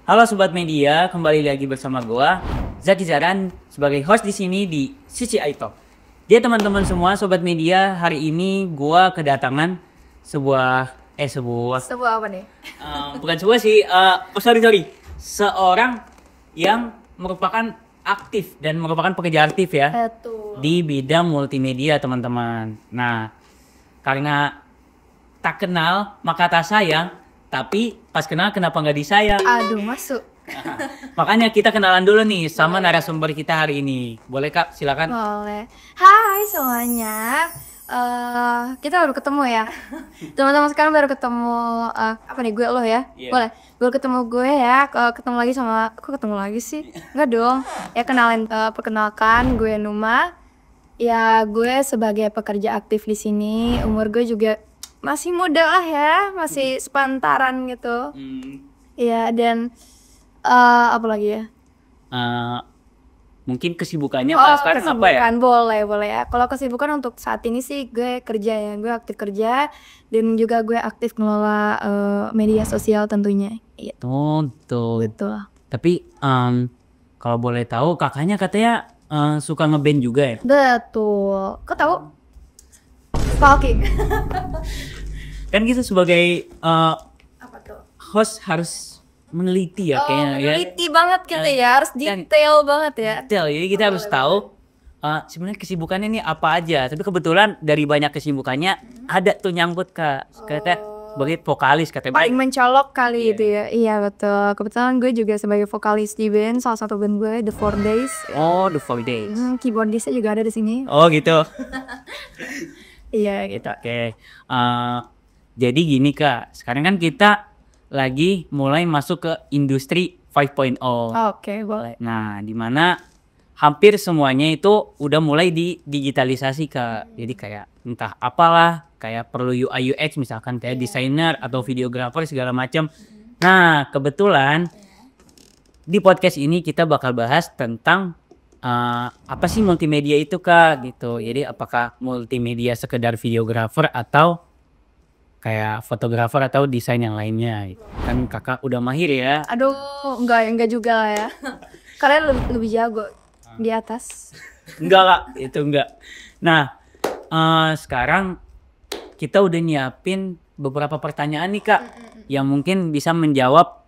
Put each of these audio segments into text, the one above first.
Halo Sobat Media, kembali lagi bersama gua Zaki Zaran sebagai host di sini di CCI Talk. Jadi teman-teman semua Sobat Media, hari ini gua kedatangan sebuah Sebuah apa nih? bukan sebuah sih, sorry, seorang yang merupakan aktif dan merupakan pekerja aktif ya di bidang multimedia teman-teman. Nah, karena tak kenal maka tak sayang, tapi pas kenal kenapa nggak disayang? Aduh, masuk. Makanya kita kenalan dulu nih sama narasumber kita hari ini. Boleh Kak, silakan. Boleh. Hai semuanya. Kita baru ketemu ya. Teman-teman sekarang baru ketemu apa nih, gue lo ya? Iya. Boleh. Baru ketemu gue ya. Ketemu lagi sama aku, ketemu lagi sih? Enggak dong. Ya perkenalkan gue Numa. Ya gue sebagai pekerja aktif di sini. Umur gue juga masih muda lah ya, masih sepantaran gitu. Iya, dan apa lagi ya? Mungkin kesibukannya Kak sekarang apa ya? Kesibukan, boleh ya. Kalau kesibukan untuk saat ini sih gue kerja ya, gue aktif kerja dan juga gue aktif ngelola media sosial tentunya. Iya, Tuh. betul. Tapi kalau boleh tahu kakaknya katanya suka ngeband juga ya? Betul. Kau tahu? Stalking. Kan kita sebagai Apa tuh? host harus meneliti ya kayaknya ya. Meneliti banget gitu ya, harus detail banget ya. Detail, jadi kita harus tahu sebenarnya kesibukannya ini apa aja. Tapi kebetulan dari banyak kesibukannya ada tuh nyangkut Kak. Katanya sebagai vokalis katanya. Paling mencolok kali itu ya. Iya betul. Kebetulan gue juga sebagai vokalis di band, salah satu band gue The 4 Days. Oh, The 4 Days. Keyboardisnya juga ada di sini. Oh gitu. Iya gitu. Oke. Jadi gini Kak, sekarang kan kita lagi mulai masuk ke industri 5.0. Oke, boleh. Nah, dimana hampir semuanya itu udah mulai digitalisasi Kak. Jadi kayak entah apalah, kayak perlu UI UX misalkan kayak desainer atau videographer segala macam. Nah, kebetulan di podcast ini kita bakal bahas tentang apa sih multimedia itu Kak gitu. Jadi apakah multimedia sekedar videographer atau kayak fotografer atau desain yang lainnya. Kan kakak udah mahir ya. Aduh, enggak juga lah ya. Kalian lebih jago di atas. Enggak Kak, itu enggak. Nah, sekarang kita udah nyiapin beberapa pertanyaan nih Kak, yang mungkin bisa menjawab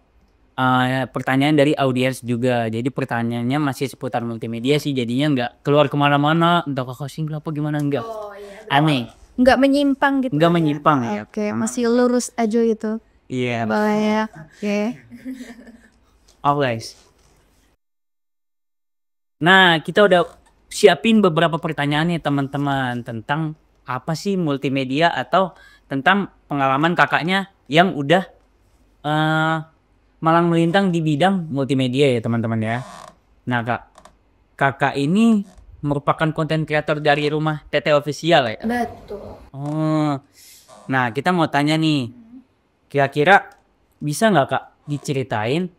pertanyaan dari audiens juga. Jadi pertanyaannya masih seputar multimedia sih, jadinya nggak keluar kemana-mana, entah kakak single apa gimana, enggak. Aneh. Enggak menyimpang gitu. Enggak menyimpang ya. Oke, masih lurus aja gitu. Iya. Boleh ya. Oke. Always. Nah, kita udah siapin beberapa pertanyaan nih teman-teman tentang apa sih multimedia atau tentang pengalaman kakaknya yang udah malang melintang di bidang multimedia ya teman-teman ya. Nah kakak ini merupakan konten kreator dari rumah Tete Official ya. Betul. Oh, nah kita mau tanya nih, kira-kira bisa nggak Kak diceritain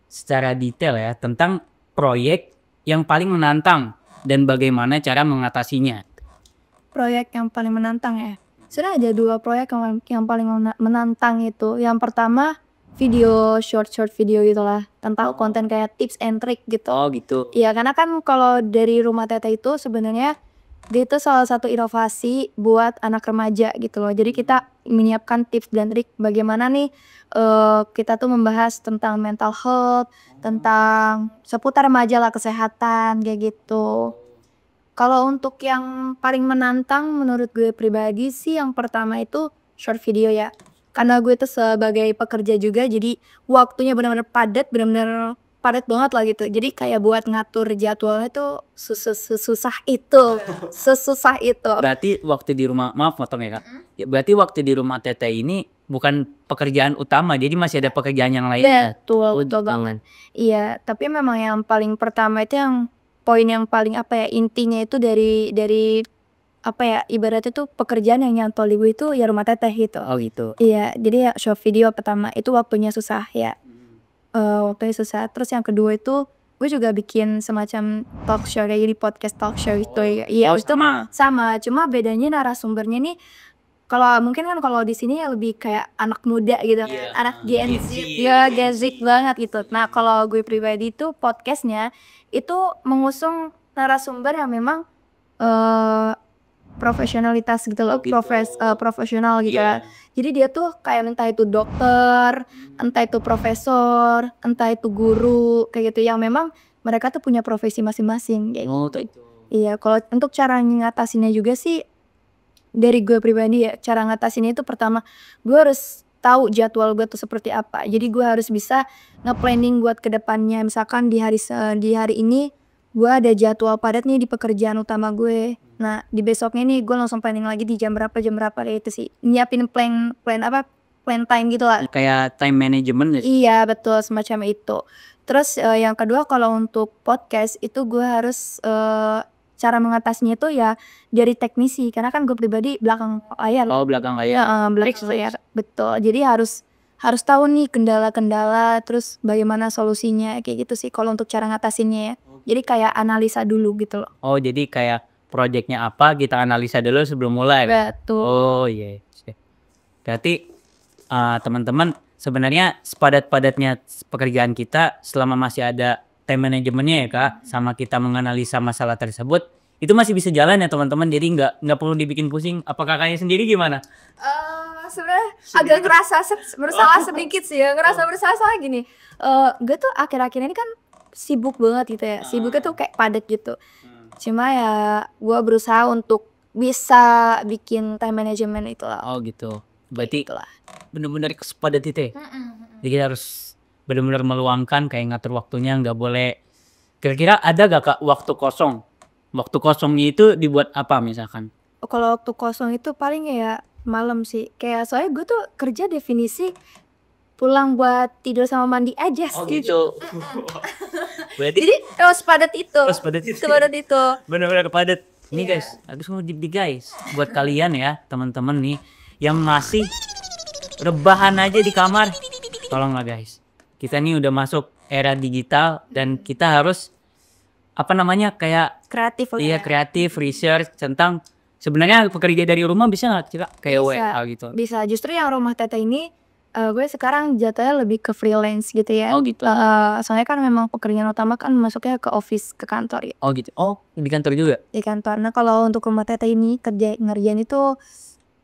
secara detail ya tentang proyek yang paling menantang dan bagaimana cara mengatasinya? Proyek yang paling menantang ya. Sudah ada 2 proyek yang paling menantang itu. Yang pertama short video gitulah, tentang konten kayak tips and trick gitu. Oh gitu. Iya, karena kan kalau dari rumah Tete itu sebenarnya dia itu salah satu inovasi buat anak remaja gitu loh. Jadi kita menyiapkan tips dan trik bagaimana nih kita tuh membahas tentang mental health, tentang seputar remaja lah, kesehatan kayak gitu. Kalau untuk yang paling menantang menurut gue pribadi sih yang pertama itu short video ya. Karena gue tuh sebagai pekerja juga, jadi waktunya benar-benar padat banget lah gitu. Jadi kayak buat ngatur jadwalnya tuh susah itu. Berarti waktu di rumah, maaf potong ya Kak. Ya, berarti waktu di rumah Tete ini bukan pekerjaan utama, jadi masih ada pekerjaan yang lain. Betul banget. Iya, tapi memang yang paling pertama itu yang poin yang paling apa ya, intinya itu dari apa ya, ibaratnya tuh pekerjaan yang nyantol di gue itu ya rumah Teteh gitu. Oh gitu. Iya, jadi ya short video pertama itu waktunya susah ya. Waktunya susah. Terus yang kedua itu gue juga bikin semacam talk show kayak di podcast talk show itu ya. Iya, itu sama. Cuma bedanya narasumbernya nih Kalau mungkin kan kalau di sini lebih kayak anak muda gitu, Iya, anak Gen Gen Z, Z. ya Gen Z banget gitu. Nah kalau gue pribadi tuh podcastnya itu mengusung narasumber yang memang eh profesionalitas gitu loh, Oh gitu. profesional gitu Iya. kan. Jadi dia tuh kayak entah itu dokter, entah itu profesor, entah itu guru, kayak gitu yang memang mereka tuh punya profesi masing-masing kayak Oh gitu. gitu. Iya, kalau untuk cara ngatasinnya juga sih dari gue pribadi ya, cara ngatasinnya itu pertama gue harus tahu jadwal gue tuh seperti apa. Jadi gue harus bisa nge-planning buat kedepannya. Misalkan di hari ini gue ada jadwal padat nih di pekerjaan utama gue. Nah di besoknya nih gue langsung planning lagi di jam berapa kayak itu sih. Nyiapin plan plan apa plan time gitu lah. Kayak time management ya. Iya betul semacam itu. Terus yang kedua kalau untuk podcast itu gue harus cara mengatasinya itu ya dari teknisi karena kan gue pribadi belakang layar. Oh belakang Ya, layar. belakang layar betul. Jadi harus tahu nih kendala-kendala terus bagaimana solusinya kayak gitu sih kalau untuk cara ngatasinnya ya. Jadi kayak analisa dulu gitu loh. Oh jadi kayak projectnya apa kita analisa dulu sebelum mulai. Betul. Oh iya. Berarti teman-teman sebenarnya sepadat-padatnya pekerjaan kita selama masih ada time manajemennya ya kak, sama kita menganalisa masalah tersebut itu masih bisa jalan ya teman-teman. Jadi nggak perlu dibikin pusing. Apa kakaknya sendiri gimana? Sebenarnya agak ngerasa bersalah sedikit sih ya, ngerasa bersalah gini. Gue tuh akhir-akhir ini kan sibuk banget gitu ya, sibuknya tuh kayak padat gitu. Cuma ya gue berusaha untuk bisa bikin time management itu lah. Oh gitu. Berarti Itulah. bener-bener sepadat itu ya. Jadi kita harus bener-bener meluangkan kayak ngatur waktunya, nggak boleh. Kira-kira ada gak kak waktu kosong? Waktu kosongnya itu dibuat apa misalkan? Kalau waktu kosong itu paling ya malam sih. Kayak soalnya gue tuh kerja definisi pulang buat tidur sama mandi aja Oh sih. gitu. Berarti Jadi sepadat itu. sepadat itu. Sepadat itu. Bener-bener padat. Ini Iya. guys, habis mau di guys, buat kalian ya teman-teman nih yang masih rebahan aja di kamar, tolonglah guys. Kita nih udah masuk era digital dan kita harus apa namanya kayak Kreatif lah iya ya. kreatif research tentang sebenarnya pekerja dari rumah bisa nggak kira kayak Bisa. WA gitu. Bisa. Justru yang rumah tete ini gue sekarang jatuhnya lebih ke freelance gitu ya. Oh gitu. Soalnya kan memang pekerjaan utama kan masuknya ke office, ke kantor ya. Oh gitu. Oh di kantor juga. Di kantor. Nah kalau untuk rumah tete ini ngerjain itu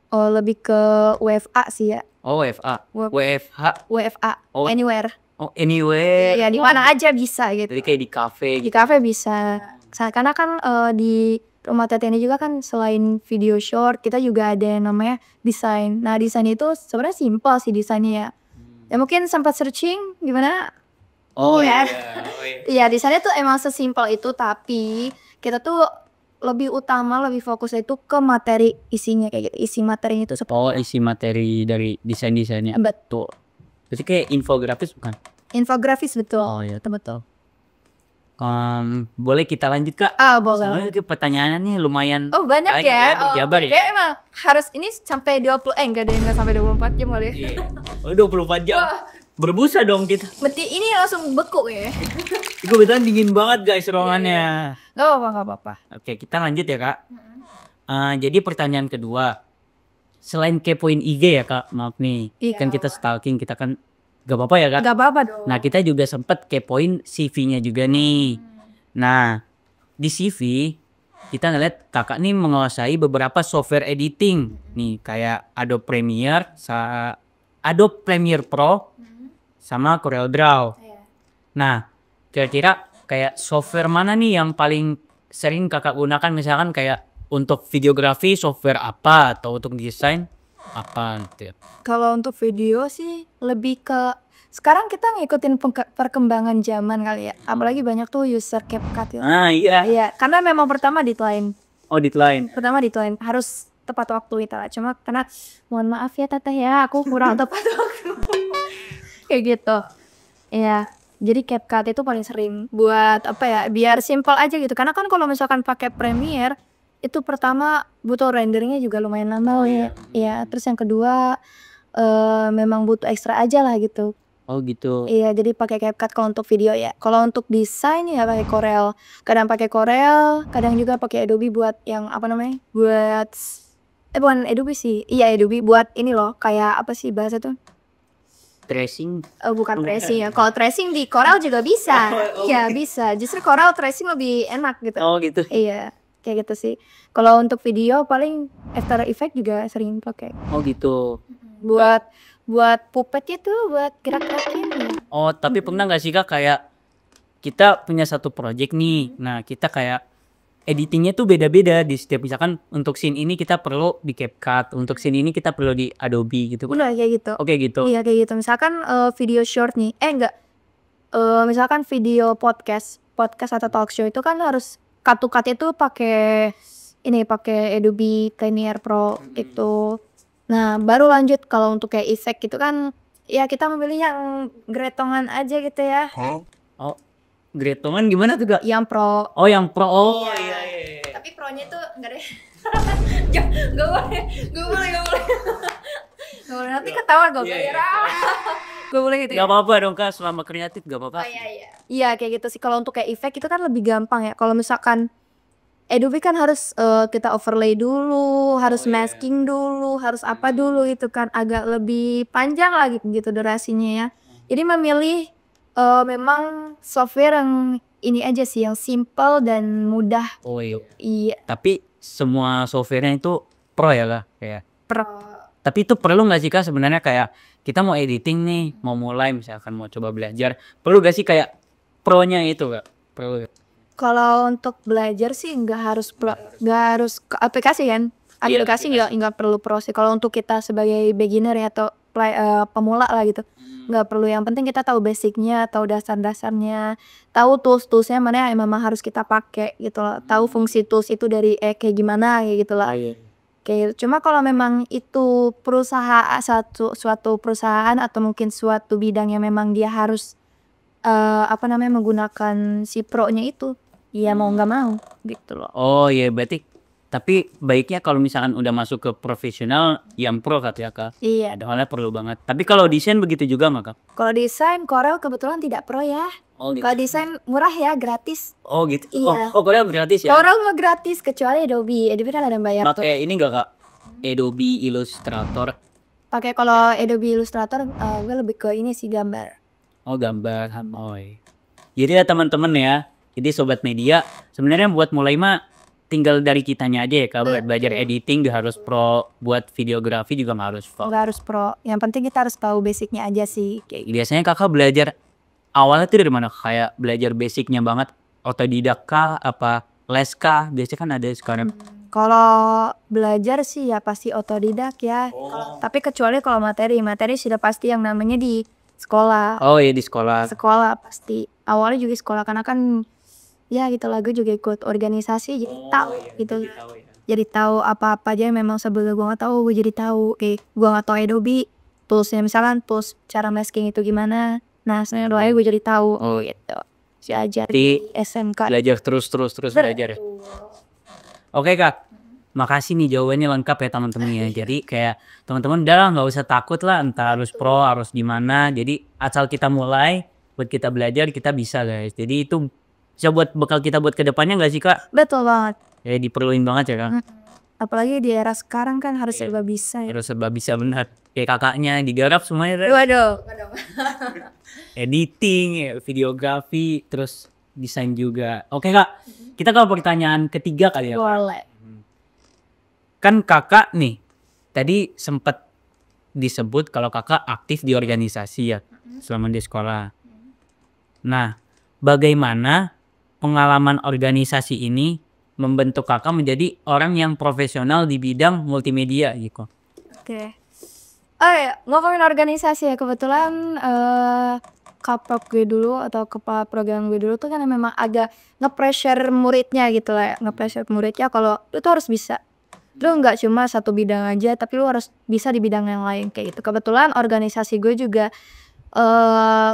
lebih ke WFA sih ya. Oh WFA. Work- WFH. WFA. Oh. Anywhere. Oh anywhere. Ya di mana aja bisa gitu. Jadi kayak di cafe Di gitu. kafe bisa. Karena kan di rumah tete ini juga kan selain video short kita juga ada yang namanya desain. Nah desain itu sebenarnya simpel sih desainnya ya. Ya mungkin sempat searching gimana? Oh Iya. iya. Oh, iya. Iya desainnya tuh emang sesimpel itu tapi kita tuh lebih utama lebih fokusnya itu ke materi isinya kayak gitu. Isi materinya itu seperti Oh isi materi dari desain-desainnya. betul. Berarti kayak infografis bukan? Infografis betul. Oh iya. Betul. Boleh kita lanjut kak? Boleh. Soalnya ke pertanyaannya lumayan Oh banyak ya. berjabar ya. Kayak emang harus ini sampai 20 enggak deh enggak sampai 24 jam kali ya. Iya. Oh 24 jam. Berbusa dong kita. Berarti ini langsung beku ya. Kebetulan dingin banget guys ruangannya. Gak apa-apa. Oke kita lanjut ya kak. Jadi pertanyaan kedua. Selain kepoin IG ya kak, maaf nih. Iya. Kan kita stalking, kita kan gak apa-apa ya kak. Gak apa-apa dong. Nah kita juga sempet kepoin CV-nya juga nih. Nah di CV kita ngeliat kakak nih menguasai beberapa software editing nih kayak Adobe Premiere Pro sama CorelDRAW. Nah kira-kira kayak software mana nih yang paling sering kakak gunakan misalkan kayak untuk videografi software apa atau untuk desain apa gitu ya? Kalau untuk video sih lebih ke sekarang kita ngikutin perkembangan zaman kali ya. Apalagi banyak tuh user CapCut ya. Iya. Iya, karena memang pertama deadline. Pertama Deadline harus tepat waktu itu lah. Cuma karena mohon maaf ya teteh ya, aku kurang tepat waktu. Kayak gitu. Iya. Jadi CapCut itu paling sering buat apa ya? Biar simple aja gitu. Karena kan kalau misalkan pakai Premiere itu pertama butuh renderingnya juga lumayan lama ya. Iya, terus yang kedua memang butuh ekstra aja lah gitu. Oh gitu. Iya, jadi pakai CapCut kalau untuk video ya. Kalau untuk desain ya pakai Corel. Kadang pakai Corel, kadang juga pakai Adobe buat yang apa namanya? Buat Bukan Adobe sih, iya Adobe buat ini loh, kayak apa sih bahasa tuh? Tracing. Bukan tracing ya, kalau tracing di Corel juga bisa. Iya bisa, justru Corel tracing lebih enak gitu. Oh gitu. Iya, kayak gitu sih. Kalau untuk video paling After Effects juga sering pakai. Oh gitu. Buat puppetnya tuh, buat gerak-gerakin ya. Oh tapi pernah nggak sih Kak kayak kita punya satu project nih, nah kita kayak editingnya tuh beda-beda di setiap, misalkan untuk scene ini kita perlu di CapCut, untuk scene ini kita perlu di Adobe gitu. Udah kayak gitu. Oke gitu. Iya kayak gitu. Misalkan video short nih, enggak. Misalkan video podcast atau talk show itu kan harus cut-nya tuh pakai Adobe Premiere Pro itu. Nah, baru lanjut kalau untuk kayak effect gitu kan ya kita memilih yang gretongan aja gitu ya. Oh, gretongan gimana tuh Kak? Yang pro. Oh yang pro. Oh iya. Tapi pro-nya tuh enggak deh. Gak boleh. Gak boleh nanti ketahuan gue bayar. Gak boleh gitu. Gak apa-apa dong Kak, selama kreatif gak apa-apa. Iya kayak gitu sih. Kalau untuk kayak effect itu kan lebih gampang ya. Kalau misalkan Adobe kan harus kita overlay dulu, harus masking dulu, harus apa dulu itu kan agak lebih panjang lagi gitu durasinya ya. Jadi memilih memang software yang ini aja sih yang simple dan mudah. Oh iya. Iya, Tapi semua softwarenya itu pro ya Kak? Kayak. pro. Tapi itu perlu nggak sih Kak sebenarnya kayak kita mau editing nih, mau mulai misalkan mau coba belajar, perlu gak sih kayak pro-nya itu Kak? Perlu. Kalau untuk belajar sih nggak harus ke aplikasi kan. Iya, Aplikasi nggak perlu pro sih. Kalau untuk kita sebagai beginner ya atau pemula lah gitu, nggak perlu. Yang penting kita tahu basicnya, tahu dasar-dasarnya, tahu tools-toolsnya mana yang memang harus kita pakai gitu loh. Tahu fungsi tools itu dari kayak gimana kayak gitu lah. Kayak gitu. Cuma kalau memang itu suatu perusahaan atau mungkin suatu bidang yang memang dia harus menggunakan si pro-nya itu, ya mau nggak mau gitu loh. Oh iya berarti tapi baiknya kalau misalkan udah masuk ke profesional yang pro Kak ya Kak? Iya. Soalnya perlu banget. Tapi kalau desain begitu juga nggak Kak? Kalau desain Corel kebetulan tidak pro ya. Oh gitu. Kalau desain murah ya, gratis. Oh gitu. Iya. Oh Korea gratis ya? Corel mah gratis kecuali Adobe. Adobe kan ada yang bayar tuh. Pakai ini nggak Kak? Adobe Illustrator. Pakai kalau Adobe Illustrator gue lebih ke ini sih gambar. Oh gambar Hanoi. Jadi ya teman-teman ya. Jadi sobat media sebenarnya buat mulai mah tinggal dari kitanya aja ya Kak. Buat belajar editing dia harus pro, buat videografi juga nggak harus pro. Nggak harus pro. Yang penting kita harus tahu basicnya aja sih. Kayak biasanya Kakak belajar awalnya tuh dari mana? Kayak belajar basicnya banget, otodidak kah, apa les kah? Biasanya kan ada sekarang. Kalau belajar sih ya pasti otodidak ya. Tapi kecuali kalau materi sudah pasti yang namanya di sekolah. Oh iya di sekolah. Sekolah pasti. Awalnya juga sekolah karena kan ya gitu lah, gue juga ikut organisasi jadi tahu gitu. Jadi tahu apa-apa aja yang memang sebelum gue nggak tahu, gue jadi tahu. Kayak gue nggak tahu Adobe toolsnya, misalkan tools cara masking itu gimana. Nah sebenarnya doanya gue jadi tahu. Oh gitu. Si ajar di SMK. Belajar terus belajar ya. Oke Kak, makasih nih jawabannya lengkap ya teman-teman ya. Jadi kayak teman-teman udah lah nggak usah takut lah entah harus pro harus gimana. Jadi asal kita mulai, buat kita belajar kita bisa guys. Jadi itu bisa buat bekal kita buat kedepannya nggak sih Kak? Betul banget. Ya diperluin banget ya Kak. Apalagi di era sekarang kan harus serba bisa ya. Harus serba bisa benar. Kayak kakaknya digarap semuanya. Waduh. Editing, ya, videografi, terus desain juga. Oke Kak, kita ke pertanyaan ketiga kali ya. Boleh. Kan kakak nih, tadi sempat disebut kalau kakak aktif di organisasi ya selama di sekolah. Nah, bagaimana pengalaman organisasi ini membentuk kakak menjadi orang yang profesional di bidang multimedia gitu? Oke. Oh ya, ngomongin organisasi ya, kebetulan kaprok gue dulu atau kepala program gue dulu tuh kan memang agak nge-pressure muridnya gitu lah ya. Nge-pressure muridnya kalau lu tuh harus bisa. Lu nggak cuma satu bidang aja, tapi lu harus bisa di bidang yang lain kayak gitu. Kebetulan organisasi gue juga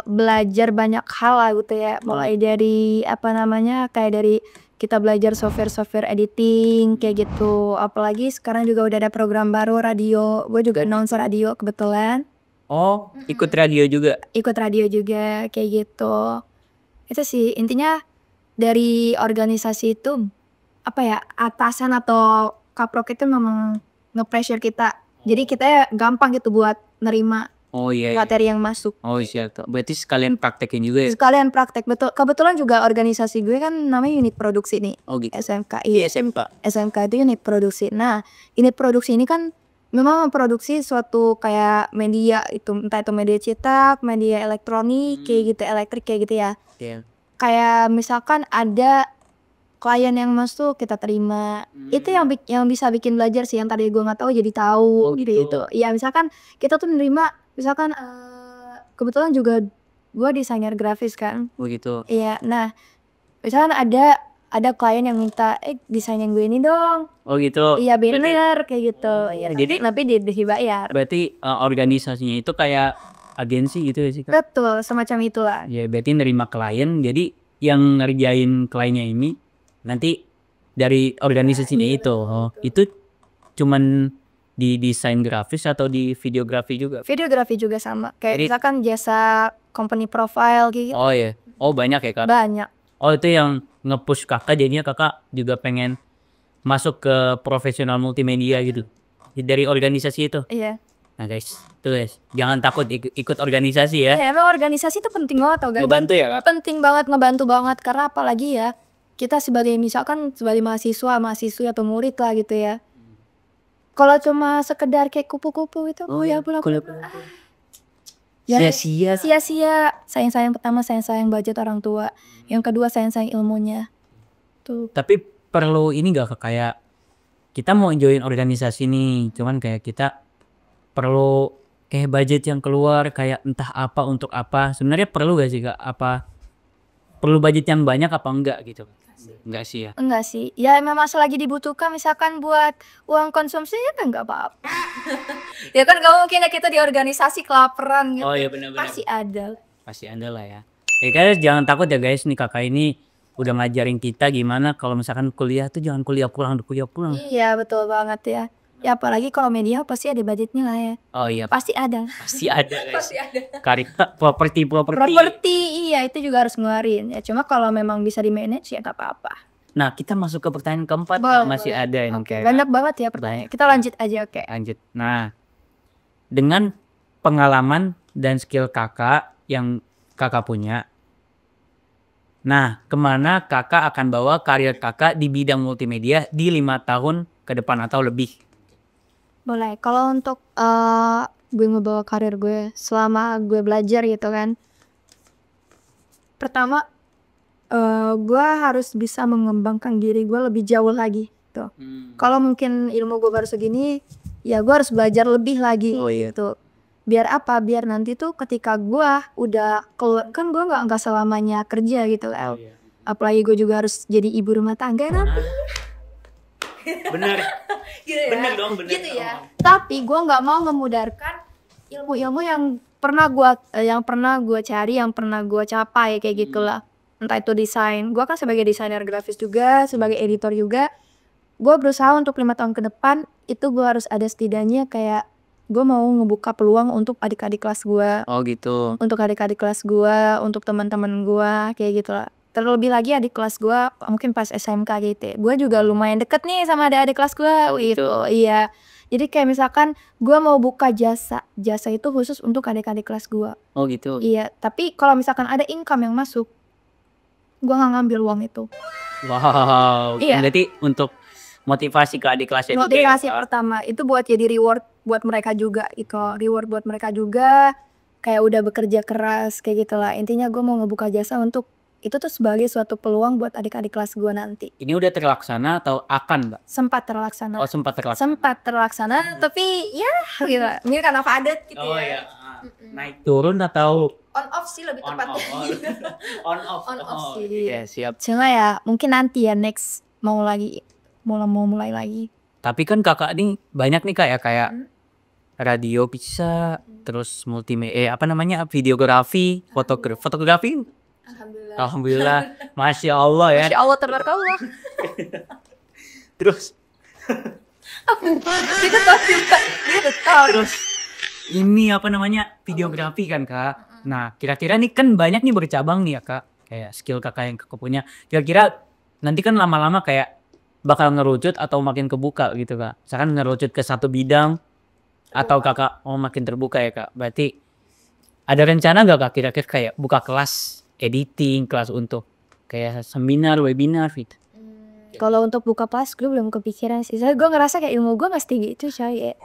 belajar banyak hal lah gitu ya. Mulai dari kayak dari kita belajar software editing kayak gitu. Apalagi sekarang juga udah ada program baru radio. Gue juga announcer radio kebetulan. Oh, ikut radio juga? Ikut radio juga kayak gitu. Itu sih intinya dari organisasi itu atasan atau kaprok itu memang nge-pressure kita. Jadi kita gampang gitu buat nerima Oh iya. materi yang masuk. Oh iya tuh. Berarti sekalian praktekin juga ya. Sekalian praktek, betul. Kebetulan juga organisasi gue kan namanya unit produksi nih. Oh gitu. SMK. Iya Iya, SMK. SMK itu unit produksi. Nah, unit produksi ini kan memang memproduksi suatu kayak media itu, entah itu media cetak, media elektronik, kayak gitu, elektrik kayak gitu ya. Iya. Kayak misalkan ada klien yang masuk kita terima. Itu yang yang bisa bikin belajar sih, yang tadi gue nggak tahu jadi tahu Oh, gitu. gitu. Ya misalkan kita tuh nerima, misalkan kebetulan juga gue desainer grafis kan. Oh gitu. Iya, nah misalkan ada klien yang minta desainin gue ini dong. Oh gitu. Iya bener kayak gitu. Ya, jadi- tapi dibayar. Berarti organisasinya itu kayak agensi gitu ya sih Kak? Betul, semacam itulah. Ya berarti nerima klien, jadi yang ngerjain kliennya ini nanti dari organisasinya itu. Oh, itu cuman di desain grafis atau di videografi juga? Videografi juga sama. Kayak Jadi- misalkan jasa company profile gitu. Oh ya. Oh banyak ya Kak? Banyak. Oh itu yang nge-push kakak, jadinya kakak juga pengen masuk ke profesional multimedia gitu dari organisasi itu. Iya. Nah guys, tuh guys, jangan takut ikut organisasi ya. Ya, emang organisasi itu penting banget tau guys. Ngebantu ya Kak? Penting banget, ngebantu banget. Karena apalagi ya, kita sebagai misalkan sebagai mahasiswi atau murid lah gitu ya. Kalau cuma sekedar kayak kupu-kupu itu, ya pulang. Sia-sia. Sia-sia. Sayang-sayang pertama, sayang-sayang budget orang tua. Yang kedua, sayang-sayang ilmunya. Tuh. Tapi perlu ini gak Kak, kayak kita mau join organisasi nih, cuman kayak kita perlu kayak budget yang keluar kayak entah apa untuk apa. Sebenarnya perlu gak sih Kak? Apa perlu budget yang banyak apa enggak gitu? Enggak sih ya. Enggak sih. Ya memang selagi dibutuhkan misalkan buat uang konsumsi ya kan enggak apa-apa. Ya kan gak mungkin ya kita di organisasi kelaparan gitu. Oh iya benar-benar. Pasti ada. Pasti ada lah ya. Guys jangan takut ya guys, nih kakak ini udah ngajarin kita gimana kalau misalkan kuliah tuh jangan kuliah pulang. Iya betul banget ya. Ya apalagi kalau media pasti ada budgetnya lah ya. Oh iya Pasti ada. pasti ada guys. Pasti ada. Karika properti. Properti iya itu juga harus ngeluarin. Ya cuma kalau memang bisa di manage ya nggak apa-apa. Nah kita masuk ke pertanyaan keempat. Boleh, Masih boleh. ada ini Oke, kayak banyak banget ya pertanyaan. Kita lanjut aja oke. lanjut. Nah dengan pengalaman dan skill kakak yang kakak punya, nah kemana kakak akan bawa karir kakak di bidang multimedia di 5 tahun ke depan atau lebih? Boleh. Kalau untuk gue ngebawa karir gue selama gue belajar gitu kan. Pertama gue harus bisa mengembangkan diri gue lebih jauh lagi tuh. Kalau mungkin ilmu gue baru segini, ya gue harus belajar lebih lagi Oh, iya. gitu. Biar apa? Biar nanti tuh ketika gue udah keluar, kan gue nggak selamanya kerja gitu kan. iya. Apalagi gue juga harus jadi ibu rumah tangga nanti. Bener. Gitu ya. Bener dong, bener. Gitu ya. Tapi gue nggak mau memudarkan ilmu-ilmu yang pernah gue cari, yang pernah gue capai kayak gitulah. Entah itu desain. Gue kan sebagai desainer grafis juga, sebagai editor juga. Gue berusaha untuk 5 tahun ke depan itu gue harus ada setidaknya kayak gue mau ngebuka peluang untuk adik-adik kelas gue, Oh gitu. untuk adik-adik kelas gue, untuk teman-teman gue kayak gitulah. Terlebih lagi adik kelas gue mungkin pas SMK gitu ya. Gue juga lumayan deket nih sama adik kelas gue gitu. Iya. Jadi kayak misalkan gue mau buka jasa itu khusus untuk adik-adik kelas gue. Oh gitu. Iya. Tapi kalau misalkan ada income yang masuk, gue nggak ngambil uang itu. Wow. Iya. Berarti untuk motivasi ke adik kelasnya juga Motivasi ya? pertama itu buat jadi reward buat mereka juga. Itu reward buat mereka juga. Kayak udah bekerja keras kayak gitulah. Intinya gue mau ngebuka jasa untuk itu tuh sebagai suatu peluang buat adik-adik kelas gue nanti. Ini udah terlaksana atau akan Mbak? Sempat terlaksana. Oh sempat terlaksana. Sempat terlaksana tapi ya gitu. Ini karena padat gitu Oh ya. ya. Naik turun atau On off sih lebih on tepatnya. off? On off. On off Oh, sih. iya, siap. Cuma ya mungkin nanti ya next mau mulai lagi. Tapi kan kakak nih banyak nih kayak radio bisa, terus multimedia, apa namanya, videografi, fotografi. Alhamdulillah. Alhamdulillah, masya Allah ya. Masya Allah tabarakallah. Terus, Kita tahu juga. Kita tahu. terus ini apa namanya, videografi kan kak. Nah kira-kira nih kan banyak nih bercabang nih ya kak, kayak skill kakak yang kakak punya. Kira-kira nanti kan lama-lama kayak bakal ngerucut atau makin kebuka gitu kak? Misalkan ngerucut ke satu bidang atau kakak makin terbuka ya kak? Berarti ada rencana nggak kak kira-kira kayak buka kelas editing, kelas untuk kayak seminar, webinar gitu? Kalau untuk buka kelas gue belum kepikiran sih. Soalnya gue ngerasa kayak ilmu gue gak setinggi itu coy.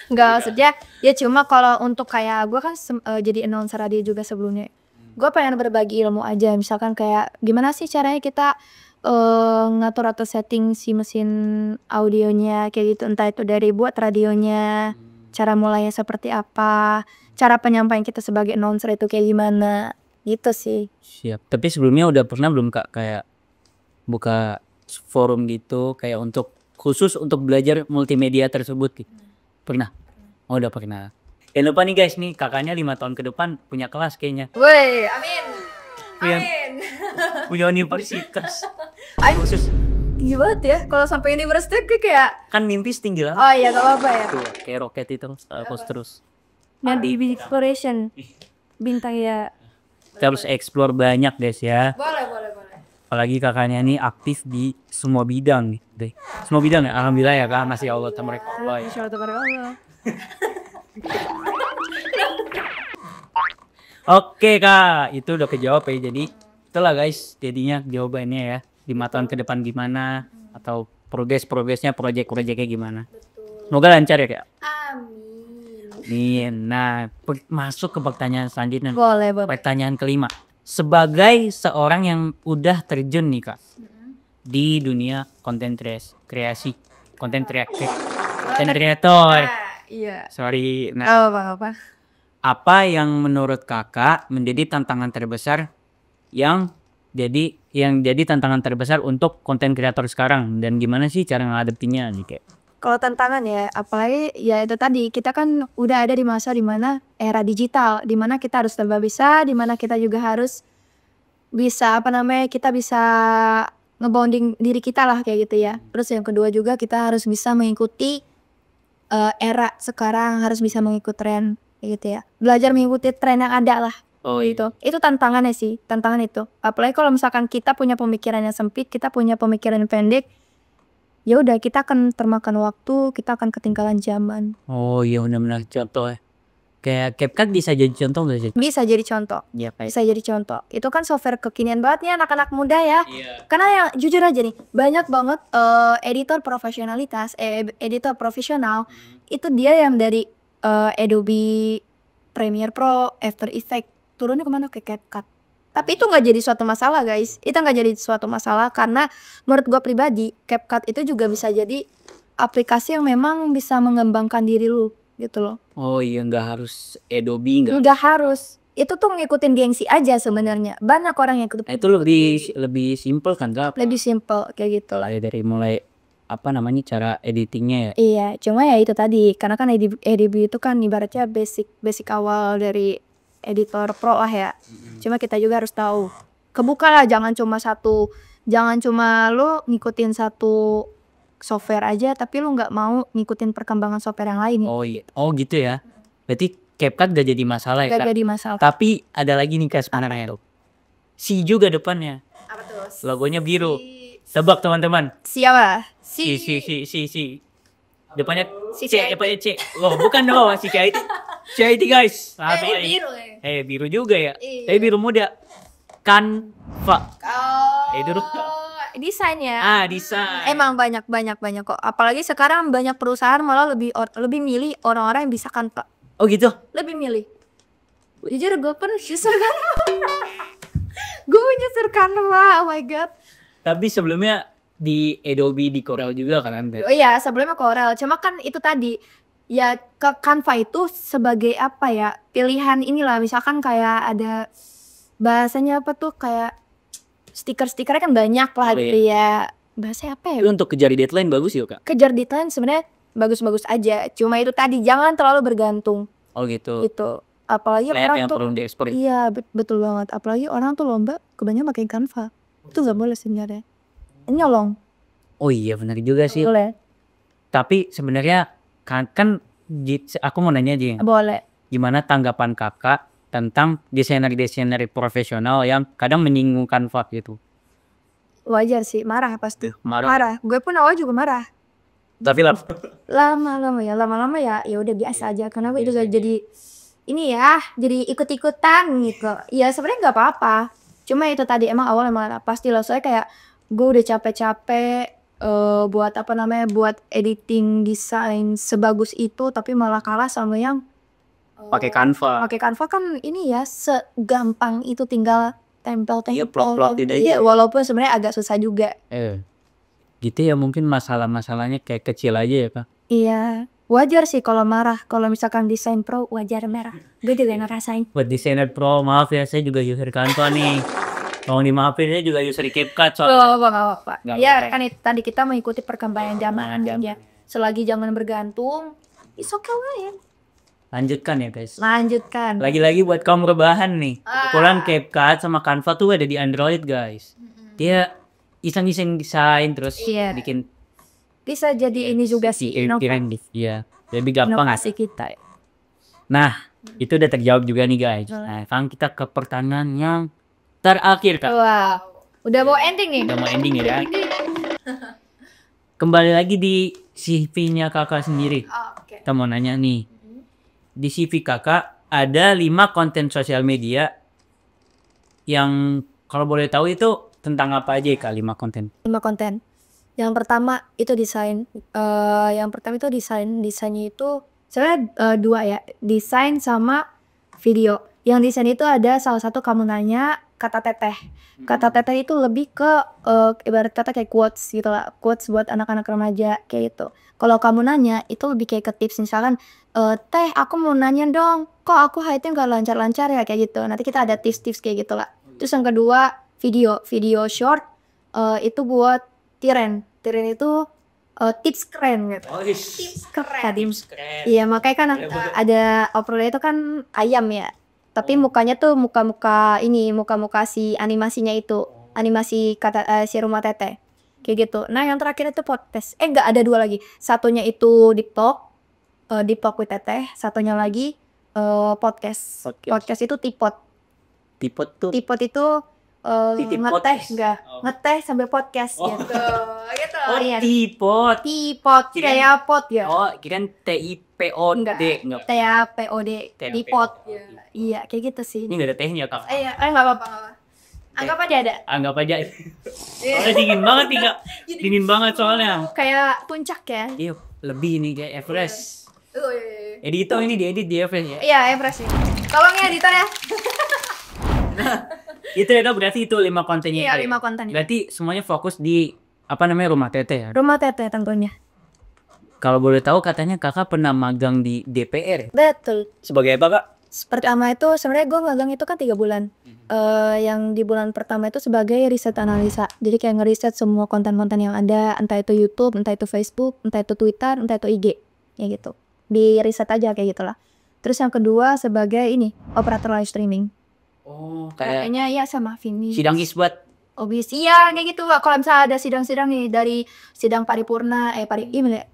Nggak, maksudnya ya cuma kalau untuk kayak gue kan jadi announcer radio juga sebelumnya. Gue pengen berbagi ilmu aja. Misalkan kayak gimana sih caranya kita ngatur atau setting si mesin audionya kayak gitu. Entah itu dari buat radionya, cara mulainya seperti apa, cara penyampaian kita sebagai announcer itu kayak gimana. Gitu sih. Siap. Tapi sebelumnya udah pernah belum kak kayak buka forum gitu kayak untuk khusus untuk belajar multimedia tersebut gitu? Pernah? Oh udah pernah. Jangan lupa nih guys, nih kakaknya 5 tahun ke depan punya kelas kayaknya. Woi, amin. Punya, Amin. punya universitas Amin. khusus. Tinggi banget ya. Kalau sampai universitas gue kayak Kan mimpi setinggi lah. oh iya gak apa-apa ya. Tuh, kayak roket itu terus. Nanti exploration bintang ya. Kita harus explore banyak guys ya. Boleh. Apalagi kakaknya nih aktif di semua bidang nih. Semua bidang ya, alhamdulillah ya kak, masih Allah tabarakallah ya. Insya Allah. Oke kak, itu udah kejawab ya. Jadi itulah guys jadinya jawabannya ya. 5 tahun ke depan gimana, atau progresnya proyek-proyeknya gimana. Semoga lancar ya kak. Amin. Nah masuk ke pertanyaan selanjutnya. Boleh. Pertanyaan kelima. Sebagai seorang yang udah terjun nih kak di dunia konten kreasi, konten kreator. Iya. Sorry. Nah, Apa? apa yang menurut kakak menjadi tantangan terbesar yang jadi tantangan terbesar untuk konten kreator sekarang, dan gimana sih cara ngadepinnya nih kayak? Kalau tantangan ya, apalagi ya itu tadi kita kan udah ada di masa dimana era digital, dimana kita harus serba bisa, dimana kita juga harus bisa kita bisa ngebonding diri kita lah kayak gitu ya. Terus yang kedua juga kita harus bisa mengikuti era sekarang, harus bisa mengikuti tren kayak gitu ya. Belajar mengikuti tren yang ada lah. Oh Itu tantangannya sih, tantangan itu. Apalagi kalau misalkan kita punya pemikiran yang sempit, kita punya pemikiran yang pendek, ya udah kita akan termakan waktu, kita akan ketinggalan zaman. Oh iya benar-benar contoh ya. Kayak CapCut bisa jadi contoh gak sih? Bisa jadi contoh. Iya kayak. Bisa jadi contoh. Itu kan software kekinian banget ya anak-anak muda ya. Iya. Karena yang jujur aja nih, banyak banget editor profesional itu dia yang dari Adobe Premiere Pro, After Effects, turunnya kemana ke CapCut. Tapi itu nggak jadi suatu masalah guys. Itu nggak jadi suatu masalah karena menurut gue pribadi CapCut itu juga bisa jadi aplikasi yang memang bisa mengembangkan diri lu gitu loh. Oh iya, nggak harus Adobe nggak? Nggak harus. Itu tuh ngikutin gengsi aja sebenarnya. Banyak orang yang ikut. Nah, itu lebih simple kan kak? Lebih simple kayak gitu lah. Mulai apa namanya cara editingnya ya? Iya, cuma ya itu tadi karena kan Adobe itu kan ibaratnya basic awal dari editor pro lah ya. Cuma kita juga harus tahu. Kebuka lah, jangan cuma lo ngikutin satu software aja tapi lu nggak mau ngikutin perkembangan software yang lain. Oh iya. Oh gitu ya. Berarti CapCut gak jadi masalah ya Gak kak? jadi masalah. Tapi ada lagi nih kak sebenarnya tuh. Si juga depannya. Apa tuh? Logonya biru. Tebak teman-teman. Siapa? Si. Depannya Si C, depannya C. Oh, bukan dong, si CIT. CIT guys. Biru ya. Biru juga ya. Iya. Tapi biru muda. Canva. Dulu. Desain ya. Desain. Emang banyak kok. Apalagi sekarang banyak perusahaan malah lebih milih orang-orang yang bisa Canva. Oh gitu. Lebih milih. Jujur gue pun user Canva. Gue user Canva. Oh my god. Tapi sebelumnya di Adobe di Corel juga kan? Oh iya, sebelumnya Corel. Cuma kan itu tadi ya ke Canva itu sebagai apa ya? Pilihan inilah, misalkan kayak ada bahasanya apa tuh, kayak stiker-stikernya kan banyak lah gitu ya. Bahasanya apa ya? Itu untuk kejar deadline bagus ya kak? Kejar deadline sebenarnya bagus-bagus aja. Cuma itu tadi jangan terlalu bergantung. Oh gitu. Gitu. Apalagi Layout orang yang tuh perlu diekspor. iya betul banget. Apalagi orang tuh lomba kebanyakan pakai Canva. Itu nggak boleh sebenarnya. Nyolong. Oh iya benar juga sih. Boleh. Tapi sebenarnya kan aku mau nanya aja. Boleh. Gimana tanggapan kakak tentang desainer profesional yang kadang menyinggung Canva gitu? wajar sih, marah pasti. Marah. Marah. Gue pun awal juga marah. Tapi lah Lama-lama ya udah biasa aja karena itu udah jadi ini ya, jadi ikut-ikutan gitu. Ya sebenarnya nggak apa-apa. Cuma itu tadi emang awal emang pasti lah, soalnya kayak gue udah capek-capek buat apa namanya, buat editing desain sebagus itu tapi malah kalah sama yang pakai Canva. pakai Canva kan ini ya segampang itu, tinggal tempel-tempel. Iya, plot-plot tidak Iya, walaupun sebenarnya agak susah juga. Gitu ya, mungkin masalah-masalahnya kayak kecil aja ya Kak. Iya, wajar sih kalau marah. Kalau misalkan desain pro wajar marah. Gue juga ngerasain. Buat desainer pro, maaf ya, saya juga user Canva nih. Tolong dimaafin, saya juga user CapCut soalnya. Gak apa-apa. Nggak Ya apa-apa. kan itu tadi kita mengikuti perkembangan zaman ya. Selagi jangan bergantung, it's okay lah ya. Lanjutkan ya guys. Lanjutkan. Lagi-lagi buat kaum rebahan nih. Kebetulan CapCut sama Canva tuh ada di Android guys. Dia iseng-iseng desain terus Iya. bikin Bisa jadi ini juga sih. Iya. Lebih gampang Inovasi kita. Nah, itu udah terjawab juga nih guys. Nah, sekarang kita ke pertanyaan yang terakhir Kak. Wow. Udah mau ending nih. Udah mau ending ya. Kembali lagi di CV-nya kakak sendiri. Oke. Kita mau nanya nih. Di CV kakak ada 5 konten sosial media yang kalau boleh tahu itu tentang apa aja ya Kak, 5 konten? 5 konten. Yang pertama itu desain. Desainnya itu sebenarnya 2 ya. Desain sama video. Yang desain itu ada salah satu kamu nanya kata teteh. Kata teteh itu lebih ke ibarat kata kayak quotes gitu lah. Quotes buat anak-anak remaja kayak gitu. Kalau kamu nanya itu lebih kayak ke tips, misalkan teh aku mau nanya dong, kok aku haidnya gak lancar-lancar ya kayak gitu. Nanti kita ada tips-tips kayak gitu lah. Terus yang kedua video short itu buat Tiren itu tips keren gitu. Tips keren. Iya, makanya kan ada opernya itu kan ayam ya. Tapi mukanya tuh muka-muka si animasinya itu. Animasi kata si rumah teteh. Kayak gitu. Nah, yang terakhir itu podcast. Enggak, ada 2 lagi. Satunya itu Deep Talk with teteh, satunya lagi podcast. Podcast itu tipot. Tipot itu Titip ngeteh podcast. enggak? Ngeteh sambil podcast gitu. Gitu. Oh, Iya. tipot. Tipot kayak pot ya. Oh, kirain TIPOD. Enggak. Enggak. TAPOD, tipot. Iya. Iya, kayak gitu sih. Ini enggak ada tehnya, Kak. Iya, enggak apa-apa. Anggap aja ada. Anggap aja. Soalnya dingin banget nih, Kak. Dingin banget soalnya. Kayak puncak ya. Iya, lebih nih kayak Everest. Iya. Editor ini diedit di Everest ya. Iya, Everest sih. Tolong ya editor ya. Itu ya Kak, berarti itu 5 kontennya. Iya, itu ya? 5 konten. Berarti semuanya fokus di apa namanya, rumah teteh ya. Rumah teteh tentunya. Kalau boleh tahu katanya kakak pernah magang di DPR ya? Betul. Sebagai apa Kak? Pertama itu sebenarnya gue magang itu kan 3 bulan. Yang di bulan pertama itu sebagai riset analisa. Jadi kayak ngeriset semua konten-konten yang ada, entah itu YouTube, entah itu Facebook, entah itu Twitter, entah itu IG, ya gitu. Di riset aja kayak gitulah. Terus yang kedua sebagai ini operator live streaming. Oh, kayak Kayaknya ya sama Vini. sidang isbat. Obis, iya kayak gitu. Kalau misalnya ada sidang-sidang nih dari sidang paripurna, iya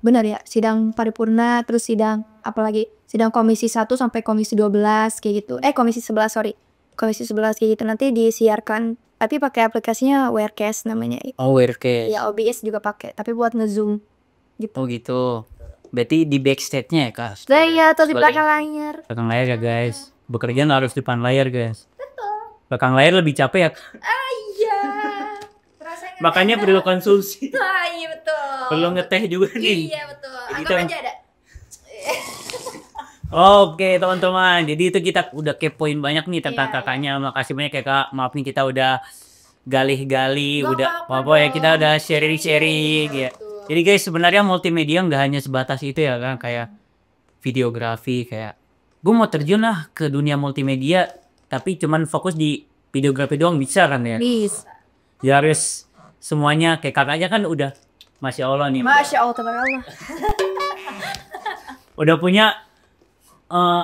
benar ya, sidang paripurna, terus sidang apalagi sidang komisi 1 sampai komisi 12 kayak gitu. Komisi 11 sorry, komisi 11 kayak gitu nanti disiarkan. Tapi pakai aplikasinya Wirecast namanya. Oh, Wirecast. Ya OBS juga pakai, tapi buat ngezoom gitu. Oh gitu. Berarti di backstage-nya ya Kak? Iya, atau di Sebagai- belakang layar. Belakang layar ya guys. Bekerja harus depan layar guys. Belakang layar lebih capek ya. Iya. Rasanya. Makanya perlu konsumsi. Iya betul. Perlu ngeteh juga nih. Iya betul. Jadi Anggap aja ada. Oke teman-teman, jadi itu kita udah kepoin banyak nih tentang Iya, kakaknya. Makasih banyak ya Kak. Maaf nih kita udah gali-gali, Gak udah apa-apa apa ya, dong. kita udah sharing-sharing ya. Betul. Jadi guys sebenarnya multimedia nggak hanya sebatas itu ya kan, kayak videografi, kayak gue mau terjun lah ke dunia multimedia, tapi cuman fokus di videografi doang bisa kan ya? Bisa. Ya harus semuanya kayak kakaknya kan udah, masya Allah nih, Masya Allah, tabarakallah. udah punya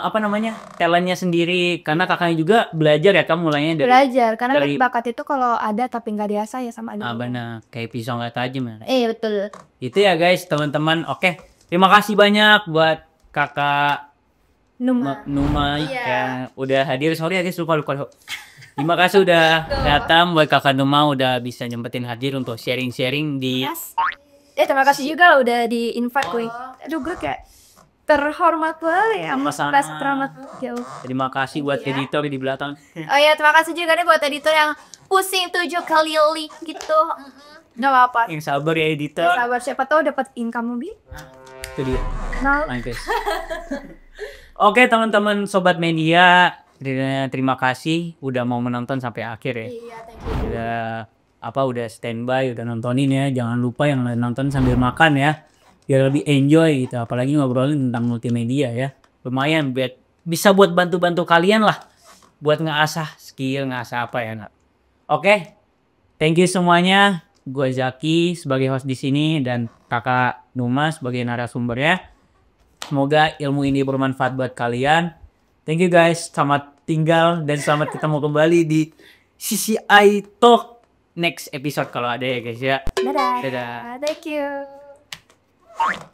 apa namanya, talentnya sendiri, karena kakaknya juga belajar ya kamu mulainya dari Belajar, karena kan dari- bakat itu kalau ada tapi nggak diasah ya sama aja. benar, kayak pisau nggak tajam ya. Betul. Itu ya guys teman-teman. Oke, terima kasih banyak buat kakak Numa. Numa Iya. ya udah hadir. Sorry ya guys, lupa Terima kasih udah datang, buat Kakak Numa udah bisa nyempetin hadir untuk sharing-sharing di Yes. Terima kasih juga lo udah di-invite gue. Aduh gue kayak terhormat banget ya. Sama-sama. Pas terhormat jauh. Terima kasih buat Iya. editor di belakang. Oh iya, terima kasih juga nih buat editor yang pusing 7 kali lihat gitu. Gak apa-apa. Yang sabar ya editor. Sabar, siapa tahu dapat income lebih. Itu dia. Nah, Oke. Oke teman-teman sobat media, terima kasih udah mau menonton sampai akhir ya. iya, thank you. Udah standby, udah nontonin ya. Jangan lupa yang nonton sambil makan ya, biar lebih enjoy gitu. Apalagi ngobrolin tentang multimedia ya. Lumayan bisa buat bantu-bantu kalian lah, buat ngasah skill, ngasah apa ya. Oke, thank you semuanya. Gue Zaki sebagai host di sini dan Kakak Numa sebagai narasumbernya. Semoga ilmu ini bermanfaat buat kalian. Thank you guys. Selamat tinggal dan selamat ketemu kembali di CCI Talk next episode kalau ada ya guys ya. Dadah. Dadah. Thank you.